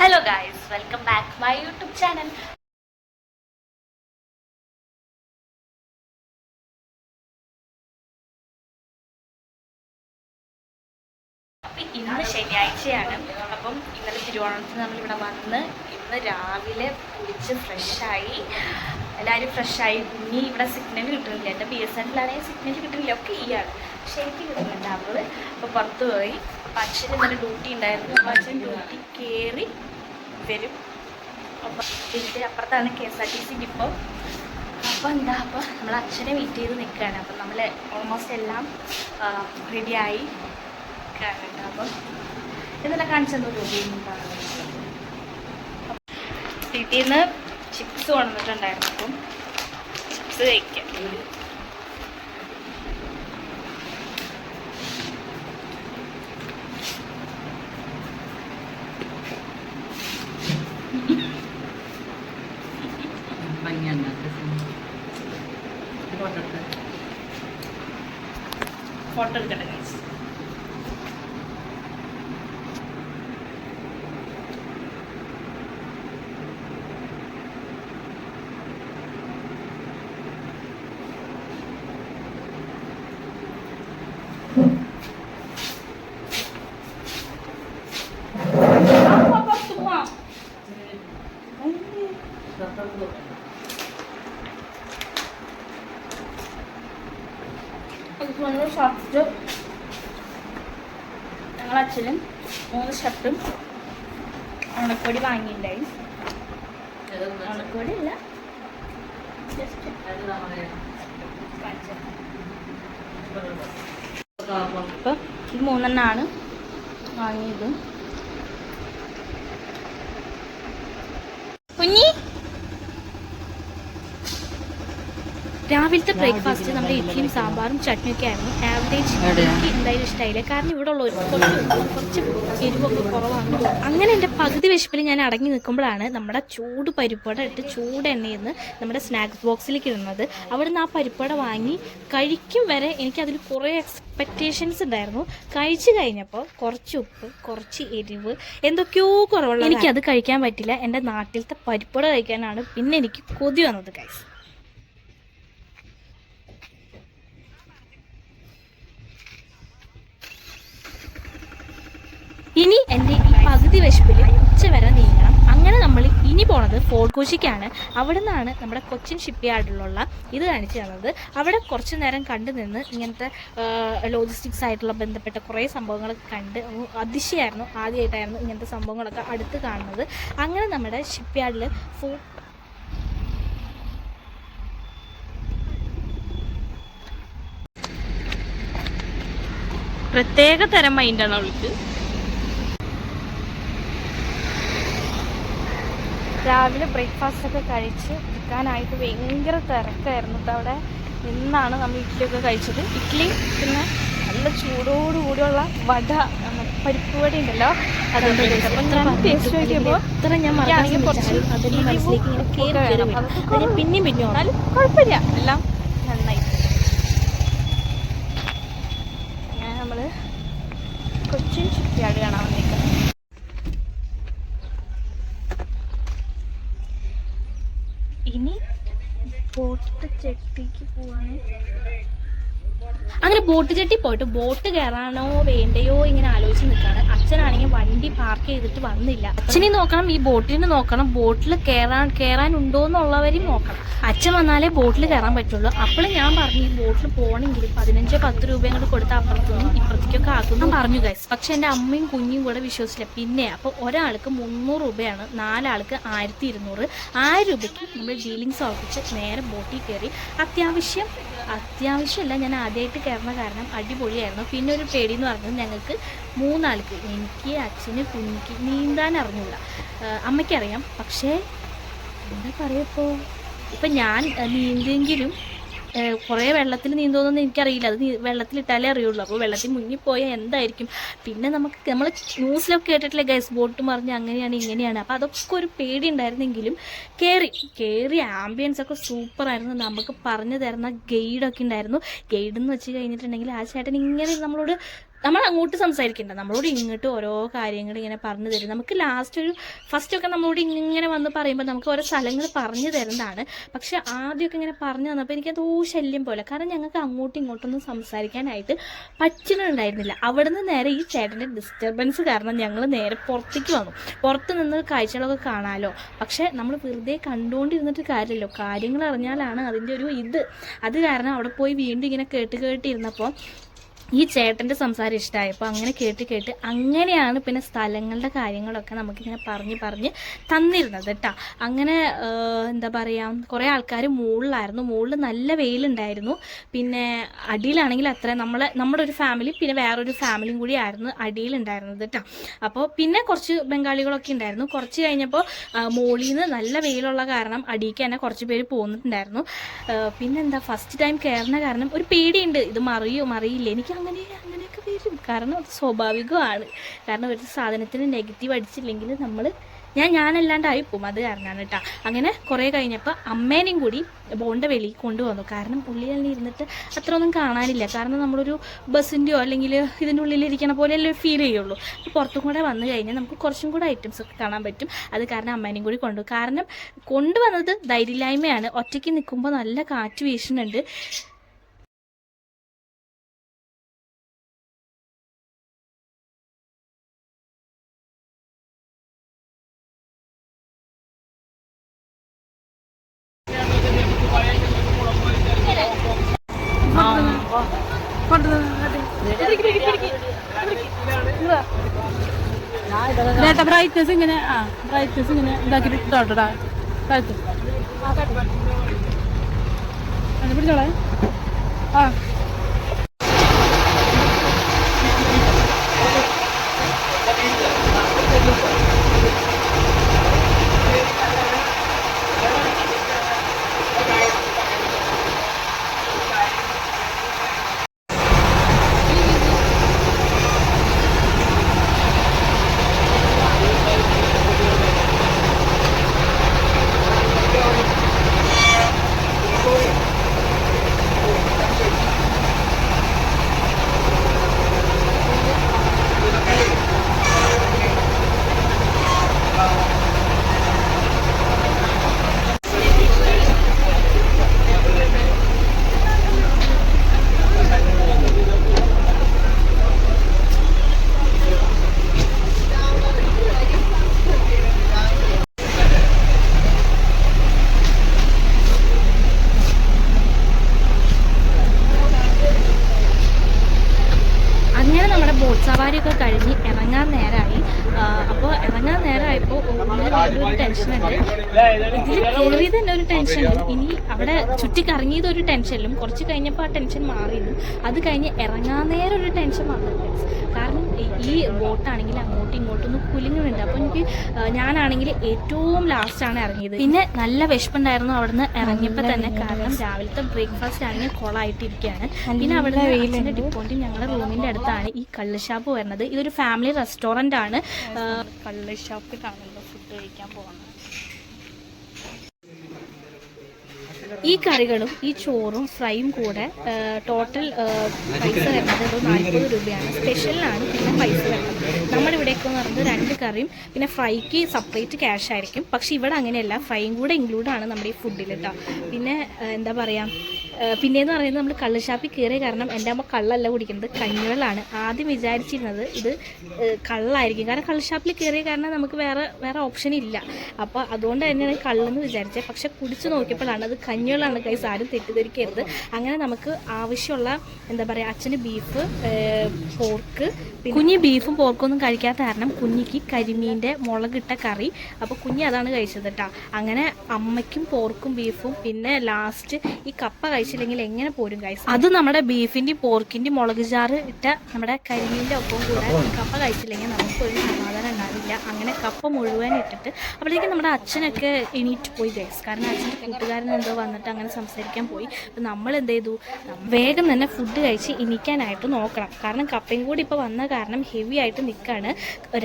Hello guys, welcome back to my YouTube channel. ഇന്ന് ശനിയാഴ്ചയാണ്. അപ്പം ഇന്നലെ തിരുവോണത്തിന് നമ്മളിവിടെ വന്ന് ഇന്ന് രാവിലെ കുളിച്ച് ഫ്രഷായി, എല്ലാവരും ഫ്രഷായി. കുഞ്ഞി ഇവിടെ സിഗ്നൽ കിട്ടുന്നില്ല, എൻ്റെ BSNL-ലാണെങ്കിൽ സിഗ്നൽ കിട്ടുന്നില്ല, ഒക്കെ ഈയാണ്. പക്ഷെ എനിക്ക് കിട്ടുന്നുണ്ട് അവള്. അപ്പോൾ പുറത്ത് പോയി. അപ്പം അച്ഛൻ ഇന്നലെ ഡ്യൂട്ടി ഉണ്ടായിരുന്നു. അപ്പോൾ അച്ഛൻ ഡ്യൂട്ടി കയറി വരും. അപ്പം ഇതിൻ്റെ അപ്പുറത്താണ് KSRTC ഡിപ്പോ. അപ്പോൾ എന്താ, അപ്പോൾ നമ്മൾ അച്ഛനെ വെയിറ്റ് ചെയ്ത് നിൽക്കുകയാണ്. അപ്പം നമ്മൾ ഓൾമോസ്റ്റ് എല്ലാം റെഡിയായി കാണുന്നുണ്ട്. അപ്പം ഇതെല്ലാം കാണിച്ചെന്തോ വീട്ടിൽ നിന്ന് ചിപ്സ് കൊണ്ടുവന്നിട്ടുണ്ടായിരുന്നു. അപ്പം ചിപ്സ് കഴിക്കാം. ഫോട്ടോ എടുക്കട്ടെ കഴിച്ചു. ഷർട്ട് ഞങ്ങൾ അച്ഛനും 3 ഷർട്ടും ഉണക്കോടി വാങ്ങിയിട്ടുണ്ടായി. ഉണക്കോടി ഇല്ല, ജസ്റ്റ് അപ്പം ഇത് 3 വാങ്ങിയത്. കുഞ്ഞി രാവിലത്തെ ബ്രേക്ക്ഫാസ്റ്റ് നമ്മുടെ ഇഡ്ഡലിയും സാമ്പാറും ചട്നിയൊക്കെ ആയിരുന്നു. ആവറേജ് എനിക്ക് എന്തായാലും ഇഷ്ടമായില്ല, കാരണം ഇവിടെ ഉള്ള കുറച്ച് എരിവൊക്കെ കുറവാണ്. അങ്ങനെ എൻ്റെ പകുതി വിശപ്പിൽ ഞാൻ അടങ്ങി നിൽക്കുമ്പോഴാണ് നമ്മുടെ ചൂട് പരിപ്പട ഇട്ട് ചൂട് എണ്ണയിൽ നിന്ന് നമ്മുടെ സ്നാക്സ് ബോക്സിലേക്ക് ഇടുന്നത്. അവിടെ നിന്ന് ആ പരിപ്പട വാങ്ങി കഴിക്കും വരെ എനിക്കതിൽ കുറേ എക്സ്പെക്റ്റേഷൻസ് ഉണ്ടായിരുന്നു. കഴിച്ചു കഴിഞ്ഞപ്പോൾ കുറച്ച് ഉപ്പ്, കുറച്ച് എരിവ്, എന്തൊക്കെയോ കുറവുള്ള എനിക്കത് കഴിക്കാൻ പറ്റില്ല. എൻ്റെ നാട്ടിലത്തെ പരിപ്പട കഴിക്കാനാണ് പിന്നെ എനിക്ക് കൊതി വന്നത് ഗൈസ്. ഇനി എൻ്റെ ഈ പകുതി വിശപ്പിൽ ഉച്ച വരെ നീങ്ങണം. അങ്ങനെ നമ്മൾ ഇനി പോണത് ഫോർട്ട് കൊച്ചിക്കാണ്. അവിടെ നിന്നാണ് നമ്മുടെ കൊച്ചിൻ ഷിപ്പ് യാർഡിലുള്ള ഇത് കാണിച്ചു തന്നത്. അവിടെ കുറച്ച് നേരം കണ്ടു നിന്ന് ഇങ്ങനത്തെ ലോജിസ്റ്റിക്സ് ആയിട്ടുള്ള ബന്ധപ്പെട്ട കുറേ സംഭവങ്ങളൊക്കെ കണ്ട് അതിശയമായിരുന്നു. ആദ്യമായിട്ടായിരുന്നു ഇങ്ങനത്തെ സംഭവങ്ങളൊക്കെ അടുത്ത് കാണുന്നത്. അങ്ങനെ നമ്മുടെ ഷിപ്പ് യാർഡിൽ പ്രത്യേക തരം മൈൻഡാണ് അവൾക്ക്. രാവിലെ ബ്രേക്ക്ഫാസ്റ്റൊക്കെ കഴിച്ച് നിൽക്കാനായിട്ട് ഭയങ്കര തിരക്കായിരുന്നു. അവിടെ നിന്നാണ് നമ്മൾ ഇഡ്ഡലിയൊക്കെ കഴിച്ചത്. ഇഡ്ഡലി പിന്നെ നല്ല ചൂടോടുകൂടിയുള്ള വട, പരിപ്പ് വട ഉണ്ടല്ലോ, അതുകൊണ്ട് കഴിച്ചപ്പോൾ ഞാൻ ടേസ്റ്റ് നോക്കിയപ്പോൾ പിന്നെയും എന്നാലും കുഴപ്പമില്ല, എല്ലാം നന്നായി. അങ്ങനെ നമ്മൾ കൊച്ചിൻ ഷിപ്പ് യാർഡ് കാണാൻ വന്നേക്കുന്നത്. ഇനി ബോട്ട് ചെട്ടിക്ക് പോവാണ്. അങ്ങനെ ബോട്ട് ചെട്ടി പോയിട്ട് ബോട്ട് കയറാനോ വേണ്ടയോ ഇങ്ങനെ ആലോചിച്ച് നിൽക്കുകയാണ്. അച്ഛനാണെങ്കിൽ വണ്ടി പാർക്ക് ചെയ്തിട്ട് വന്നില്ല. അച്ഛനെ നോക്കണം, ഈ ബോട്ടിന് നോക്കണം, ബോട്ടിൽ കയറാനുണ്ടോ എന്നുള്ളവരും നോക്കണം. അച്ഛൻ വന്നാലേ ബോട്ടിൽ കയറാൻ പറ്റുള്ളൂ. അപ്പോൾ ഞാൻ പറഞ്ഞു ഈ ബോട്ടിൽ പോകണമെങ്കിൽ 15-10 രൂപ അങ്ങോട്ട് കൊടുത്ത് അപ്പുറത്തുനിന്നും ഇപ്പുറത്തേക്കൊക്കെ ആക്കുന്നു പറഞ്ഞു ഗൈസ്. പക്ഷെ എൻ്റെ അമ്മയും കുഞ്ഞും കൂടെ വിശ്വസിച്ചില്ല. പിന്നെ അപ്പോൾ ഒരാൾക്ക് 300 രൂപയാണ്, 4 ആൾക്ക് 1200. 1000 രൂപയ്ക്ക് നമ്മൾ ഡീലിങ്സ് ഉറപ്പിച്ച് നേരെ ബോട്ടിൽ കയറി. അത്യാവശ്യമല്ല, ഞാൻ ആദ്യമായിട്ട് കയറുന്ന കാരണം അടിപൊളിയായിരുന്നു. പിന്നെ ഒരു പേടി എന്ന് പറഞ്ഞത് ഞങ്ങൾക്ക് 3 ആൾക്ക്, എനിക്ക്, അച്ഛന്, കുഞ്ഞിക്ക് നീന്താൻ അറിഞ്ഞൂടാ. അമ്മയ്ക്കറിയാം, പക്ഷേ എന്താ പറയുക, ഇപ്പം ഞാൻ നീന്തെങ്കിലും കുറേ വെള്ളത്തിൽ നീന്തോന്നൊന്നും എനിക്കറിയില്ല. അത് വെള്ളത്തിലിട്ടാലേ അറിയുള്ളൂ. അപ്പോൾ വെള്ളത്തിൽ മുങ്ങിപ്പോയാൽ എന്തായിരിക്കും. പിന്നെ നമ്മൾ ന്യൂസിലൊക്കെ കേട്ടിട്ടില്ലേ ഗൈസ്, ബോട്ട് മറിഞ്ഞ് അങ്ങനെയാണ് ഇങ്ങനെയാണ്. അപ്പോൾ അതൊക്കെ ഒരു പേടി ഉണ്ടായിരുന്നെങ്കിലും കയറി ആംബിയൻസ് ഒക്കെ സൂപ്പറായിരുന്നു. നമുക്ക് പറഞ്ഞു തരുന്ന ഗൈഡൊക്കെ ഉണ്ടായിരുന്നു. ഗൈഡ് എന്ന് വെച്ച് കഴിഞ്ഞിട്ടുണ്ടെങ്കിൽ ആ ചേട്ടൻ ഇങ്ങനെ നമ്മളോട് നമ്മൾ അങ്ങോട്ട് സംസാരിക്കണ്ട, നമ്മളോട് ഇങ്ങോട്ട് ഓരോ കാര്യങ്ങൾ ഇങ്ങനെ പറഞ്ഞു തരും. നമുക്ക് ഫസ്റ്റൊക്കെ നമ്മളോട് ഇങ്ങനെ വന്ന് പറയുമ്പോൾ നമുക്ക് ഓരോ സ്ഥലങ്ങൾ പറഞ്ഞു തരുന്നതാണ്. പക്ഷെ ആദ്യമൊക്കെ ഇങ്ങനെ പറഞ്ഞു തന്നപ്പോൾ എനിക്കതോ ശല്യം പോലെ, കാരണം ഞങ്ങൾക്ക് അങ്ങോട്ടും ഇങ്ങോട്ടൊന്നും സംസാരിക്കാനായിട്ട് പറ്റുന്നുണ്ടായിരുന്നില്ല. അവിടെ നിന്ന് നേരെ ഈ ചേട്ടൻ്റെ ഡിസ്റ്റർബൻസ് കാരണം ഞങ്ങൾ നേരെ പുറത്തേക്ക് വന്നു. പുറത്ത് നിന്ന് കാഴ്ചകളൊക്കെ കാണാമല്ലോ. പക്ഷെ നമ്മൾ വെറുതെ കണ്ടുകൊണ്ടിരുന്നിട്ട് കാര്യമില്ലല്ലോ, കാര്യങ്ങൾ അറിഞ്ഞാലാണ് അതിൻ്റെ ഒരു അത് കാരണം അവിടെ പോയി വീണ്ടും ഇങ്ങനെ കേട്ടിരുന്നപ്പോൾ ഈ ചേട്ടൻ്റെ സംസാരം ഇഷ്ടമായപ്പോൾ അങ്ങനെ കേട്ട് അങ്ങനെയാണ് പിന്നെ സ്ഥലങ്ങളുടെ കാര്യങ്ങളൊക്കെ നമുക്കിങ്ങനെ പറഞ്ഞ് തന്നിരുന്നത് കേട്ടോ. അങ്ങനെ എന്താ പറയുക, കുറേ ആൾക്കാർ മുകളിലായിരുന്നു. മുകളിൽ നല്ല വെയിലുണ്ടായിരുന്നു. പിന്നെ അടിയിലാണെങ്കിൽ അത്ര നമ്മുടെ ഒരു ഫാമിലി പിന്നെ വേറൊരു ഫാമിലിയും കൂടി ആയിരുന്നു അടിയിലുണ്ടായിരുന്നത് കേട്ടോ. അപ്പോൾ പിന്നെ കുറച്ച് ബംഗാളികളൊക്കെ ഉണ്ടായിരുന്നു. കുറച്ച് കഴിഞ്ഞപ്പോൾ മുകളിൽ നിന്ന് നല്ല വെയിലുള്ള കാരണം അടിയിലേക്ക് തന്നെ കുറച്ച് പേര് പോന്നിട്ടുണ്ടായിരുന്നു. പിന്നെന്താ, ഫസ്റ്റ് ടൈം കയറുന്ന കാരണം ഒരു പേടിയുണ്ട്, ഇത് മറിയില്ല. എനിക്ക് അങ്ങനെയൊക്കെ വരും, കാരണം അത് സ്വാഭാവികമാണ്. കാരണം ഒരു സാധനത്തിന് നെഗറ്റീവ് അടിച്ചില്ലെങ്കിൽ ഞാനല്ലാണ്ടായി പോകും, അത് കാരണമാണ് കേട്ടോ. അങ്ങനെ കുറേ കഴിഞ്ഞപ്പോൾ അമ്മേനെയും കൂടി ബോണ്ട വെളിയിൽ കൊണ്ടുവന്നു. കാരണം ഉള്ളിൽ ഇരുന്നിട്ട് അത്ര ഒന്നും കാണാനില്ല. കാരണം നമ്മളൊരു ബസ്സിൻ്റെയോ അല്ലെങ്കിൽ ഇതിൻ്റെ ഉള്ളിലിരിക്കണ പോലെയല്ലേ ഫീൽ ചെയ്യുള്ളൂ. പുറത്തും കൂടെ വന്നു കഴിഞ്ഞാൽ നമുക്ക് കുറച്ചും കൂടെ ഐറ്റംസ് ഒക്കെ കാണാൻ പറ്റും. അത് കാരണം അമ്മേനെയും കൂടി കാരണം കൊണ്ടുവന്നത് ധൈര്യമില്ലായ്മയാണ്. ഒറ്റയ്ക്ക് നിൽക്കുമ്പോൾ നല്ല കാറ്റ് വീശുന്നുണ്ട്. ബ്രൈറ്റ്നസ് ഇങ്ങനെ ഇതാക്കിട്ട് ഇട്ടോട്ടാ താഴ്ത്തു പിടിച്ചോളെ. ആ സവാരിയൊക്കെ കഴിഞ്ഞ് ഇറങ്ങാൻ നേരമായി. അപ്പോൾ ഇറങ്ങാൻ നേരമായപ്പോൾ ഒരു ടെൻഷനുണ്ട്. ഇതിൽ കയറിയത് തന്നെ ഒരു ടെൻഷനും, ഇനി അവിടെ ചുറ്റിക്കറങ്ങിയത് ഒരു ടെൻഷനിലും. കുറച്ച് കഴിഞ്ഞപ്പോൾ ആ ടെൻഷൻ മാറിയിരുന്നു. അത് കഴിഞ്ഞ് ഇറങ്ങാൻ നേരം ഒരു ടെൻഷൻ വന്നിട്ടുണ്ട്. കാരണം ഈ ബോട്ടാണെങ്കിൽ അങ്ങോട്ടും ഇങ്ങോട്ടൊന്നും കുലുങ്ങുന്നുണ്ട്. അപ്പോൾ ഞാനാണെങ്കിൽ ഏറ്റവും ലാസ്റ്റാണ് ഇറങ്ങിയത്. പിന്നെ നല്ല വിശപ്പുണ്ടായിരുന്നു അവിടുന്ന് ഇറങ്ങിയപ്പോൾ തന്നെ, കാരണം രാവിലത്തെ ബ്രേക്ക്ഫാസ്റ്റ് ആണെങ്കിൽ കൊളായിട്ടിരിക്കുകയാണ്. പിന്നെ അവിടെ വെയിലിൻ്റെ ഡിപ്പോയിൻറ്റ് ഞങ്ങളുടെ റൂമിൻ്റെ അടുത്താണ് ഈ കള്ള് ഷാപ്പ് വരുന്നത്. ഇതൊരു ഫാമിലി റെസ്റ്റോറൻ്റ് ആണ്. കള്ള് ഷാപ്പിലാണല്ലോ ഫുഡ് കഴിക്കാൻ പോകുന്നത്. ഈ കറികളും ഈ ചോറും ഫ്രൈയും കൂടെ ടോട്ടൽ പൈസ വരുന്നത് 40 രൂപയാണ്. സ്പെഷ്യലിനാണ് പിന്നെ പൈസ വരുന്നത്. നമ്മുടെ ഇവിടെയൊക്കെ എന്ന് പറയുന്നത് 2 കറിയും പിന്നെ ഫ്രൈക്ക് സെപ്പറേറ്റ് ക്യാഷ് ആയിരിക്കും. പക്ഷേ ഇവിടെ അങ്ങനെയല്ല, ഫ്രൈയും കൂടെ ഇൻക്ലൂഡാണ് നമ്മുടെ ഈ ഫുഡിൽ കേട്ടോ. പിന്നെ എന്താ പറയുക, പിന്നെയെന്ന് പറയുന്നത് നമ്മൾ കള്ള് ഷാപ്പിൽ കയറിയ കാരണം എൻ്റെ അമ്മ കള്ളല്ല കുടിക്കുന്നത്, കഞ്ഞിവെള്ളമാണ്. ആദ്യം വിചാരിച്ചിരുന്നത് ഇത് കള്ളായിരിക്കും, കാരണം കള്ള് ഷാപ്പിൽ കയറിയ കാരണം നമുക്ക് വേറെ ഓപ്ഷൻ ഇല്ല. അപ്പോൾ അതുകൊണ്ട് തന്നെയാണ് കള്ളെന്ന് വിചാരിച്ചത്. പക്ഷെ കുടിച്ച് നോക്കിയപ്പോഴാണ് അത് കഞ്ഞിവെള്ളമാണ്. കൈസ് ആരും തെറ്റിദ്ധരിക്കരുത്. അങ്ങനെ നമുക്ക് ആവശ്യമുള്ള എന്താ പറയുക, അച്ഛന് ബീഫ്, പോർക്ക്, കുഞ്ഞ് ബീഫും പോർക്കും ഒന്നും കഴിക്കാത്ത കാരണം കുഞ്ഞിക്ക് കരിമീൻ്റെ മുളകിട്ട കറി, അപ്പോൾ കുഞ്ഞ് അതാണ് കഴിച്ചത് കേട്ടോ. അങ്ങനെ അമ്മയ്ക്കും പോർക്കും ബീഫും, പിന്നെ ലാസ്റ്റ് ഈ കപ്പ കഴിച്ചില്ലെങ്കിൽ എങ്ങനെ പോരും ഗൈസ്. അത് നമ്മുടെ ബീഫിൻ്റെയും പോർക്കിൻ്റെയും മുളക് ചാറ് ഇട്ട നമ്മുടെ കരിമീൻ്റെ ഒപ്പം കൂടെ കപ്പ കഴിച്ചില്ലെങ്കിൽ നമുക്കൊരു സമാധാനം ഉണ്ടാകും. ഇല്ല. അങ്ങനെ കപ്പ മുഴുവൻ ഇട്ടിട്ട് അപ്പോഴത്തേക്കും നമ്മുടെ അച്ഛനൊക്കെ എണീറ്റ് പോയി ഗൈസ്. കാരണം അച്ഛൻ്റെ കൂട്ടുകാരൻ എന്തോ വന്നിട്ട് അങ്ങനെ സംസാരിക്കാൻ പോയി. അപ്പം നമ്മൾ എന്ത് ചെയ്തു, വേഗം തന്നെ ഫുഡ് കഴിച്ച് എണീക്കാനായിട്ട് നോക്കണം. കാരണം കപ്പയും കൂടി ഇപ്പോൾ വന്ന കാരണം ഹെവി ആയിട്ട് നിൽക്കുകയാണ്.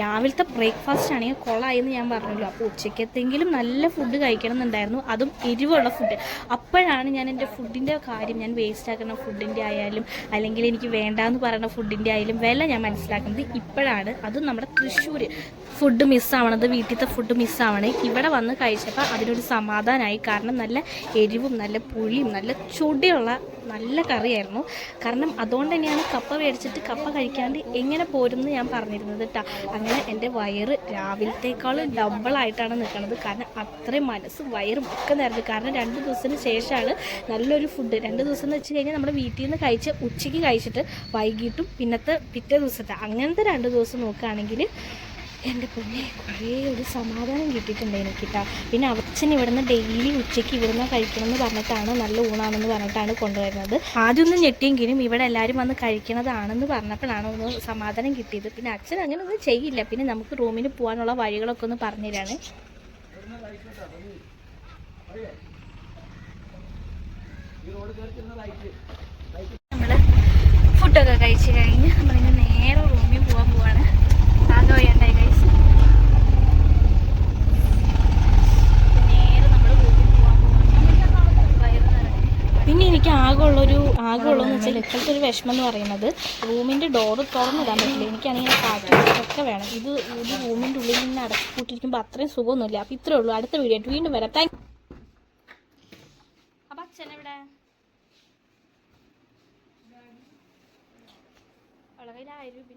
രാവിലത്തെ ബ്രേക്ക്ഫാസ്റ്റ് ആണെങ്കിൽ കൊളായെന്ന് ഞാൻ പറഞ്ഞല്ലോ. അപ്പോൾ ഉച്ചക്കത്തെങ്കിലും നല്ല ഫുഡ് കഴിക്കണം എന്നുണ്ടായിരുന്നു, അതും എരിവുള്ള ഫുഡ്. അപ്പോഴാണ് ഞാൻ എൻ്റെ ഫുഡിൻ്റെ കാര്യം, ഞാൻ വേസ്റ്റ് ആക്കുന്ന ഫുഡിൻ്റെ ആയാലും അല്ലെങ്കിൽ എനിക്ക് വേണ്ടാന്ന് പറയുന്ന ഫുഡിൻ്റെ ആയാലും വില ഞാൻ മനസ്സിലാക്കുന്നത് ഇപ്പോഴാണ്. അതും നമ്മുടെ തൃശ്ശൂർ ഫുഡ് മിസ്സാവണത്, വീട്ടിലത്തെ ഫുഡ് മിസ്സാവണേ. ഇവിടെ വന്ന് കഴിച്ചപ്പോൾ അതിനൊരു സമാധാനമായി. കാരണം നല്ല എരിവും നല്ല പുളിയും നല്ല ചുടിയുള്ള നല്ല കറിയായിരുന്നു. കാരണം അതുകൊണ്ട് തന്നെയാണ് കപ്പ മേടിച്ചിട്ട് കപ്പ കഴിക്കാണ്ട് എങ്ങനെ പോരുമെന്ന് ഞാൻ പറഞ്ഞിരുന്നത് കേട്ടോ. അങ്ങനെ എൻ്റെ വയറ് രാവിലത്തേക്കാളും ഡബിളായിട്ടാണ് നിൽക്കുന്നത്. കാരണം അത്രയും മനസ്സും വയറും ഒക്കെ നിറഞ്ഞു. കാരണം 2 ദിവസത്തിന് ശേഷമാണ് നല്ലൊരു ഫുഡ്. 2 ദിവസം എന്ന് വെച്ച് കഴിഞ്ഞാൽ നമ്മുടെ വീട്ടിൽ നിന്ന് കഴിച്ച് ഉച്ചയ്ക്ക് കഴിച്ചിട്ട് വൈകിട്ടും പിറ്റേ ദിവസത്തെ അങ്ങനത്തെ 2 ദിവസം നോക്കുകയാണെങ്കിൽ എൻ്റെ പൊന്നെ കുറേ ഒരു സമാധാനം കിട്ടിയിട്ടുണ്ട് എനിക്കിട്ടാ. പിന്നെ അച്ഛൻ ഇവിടുന്ന് ഡെയിലി ഉച്ചയ്ക്ക് ഇവിടുന്ന് കഴിക്കണമെന്ന് പറഞ്ഞിട്ടാണ്, നല്ല ഊണാണെന്ന് പറഞ്ഞിട്ടാണ് കൊണ്ടുവരുന്നത്. ആദ്യമൊന്നും ഞെട്ടിയെങ്കിലും ഇവിടെ എല്ലാവരും വന്ന് കഴിക്കണതാണെന്ന് പറഞ്ഞപ്പോഴാണ് ഒന്ന് സമാധാനം കിട്ടിയത്. പിന്നെ അച്ഛൻ അങ്ങനെ ഒന്നും ചെയ്യില്ല. പിന്നെ നമുക്ക് റൂമിൽ പോകാനുള്ള വഴികളൊക്കെ ഒന്ന് പറഞ്ഞുതരാണ്. നമ്മൾ ഫുഡൊക്കെ കഴിച്ച് കഴിഞ്ഞ് നമ്മളിങ്ങനെ നേരെ റൂമിൽ പോവാണ്. ആകെ വയ്യാണ്ടായി കഴിച്ച് നേരെ നമ്മൾ റൂമിൽ പോകാൻ പോവാണ്. പിന്നെ എനിക്ക് ആകെയുള്ളതെന്ന് വെച്ചാൽ ഇപ്പോഴത്തെ ഒരു വിഷമം എന്ന് പറയുന്നത് റൂമിൻ്റെ ഡോറ് തുറന്നിടാൻ പറ്റില്ല. എനിക്കാണെങ്കിൽ കാറ്റൊക്കെ വേണം. ഇത് റൂമിൻ്റെ ഉള്ളിൽ നിന്ന് അടച്ചുപൂട്ടിരിക്കുമ്പോൾ അത്രയും സുഖമൊന്നുമില്ല. അപ്പോൾ ഇത്രയേ ഉള്ളൂ. അടുത്ത വീഡിയോ ആയിട്ട് വീണ്ടും വരാം. താങ്ക്. അപ്പം അച്ഛനെവിടെ? വളരെ 1000 രൂപ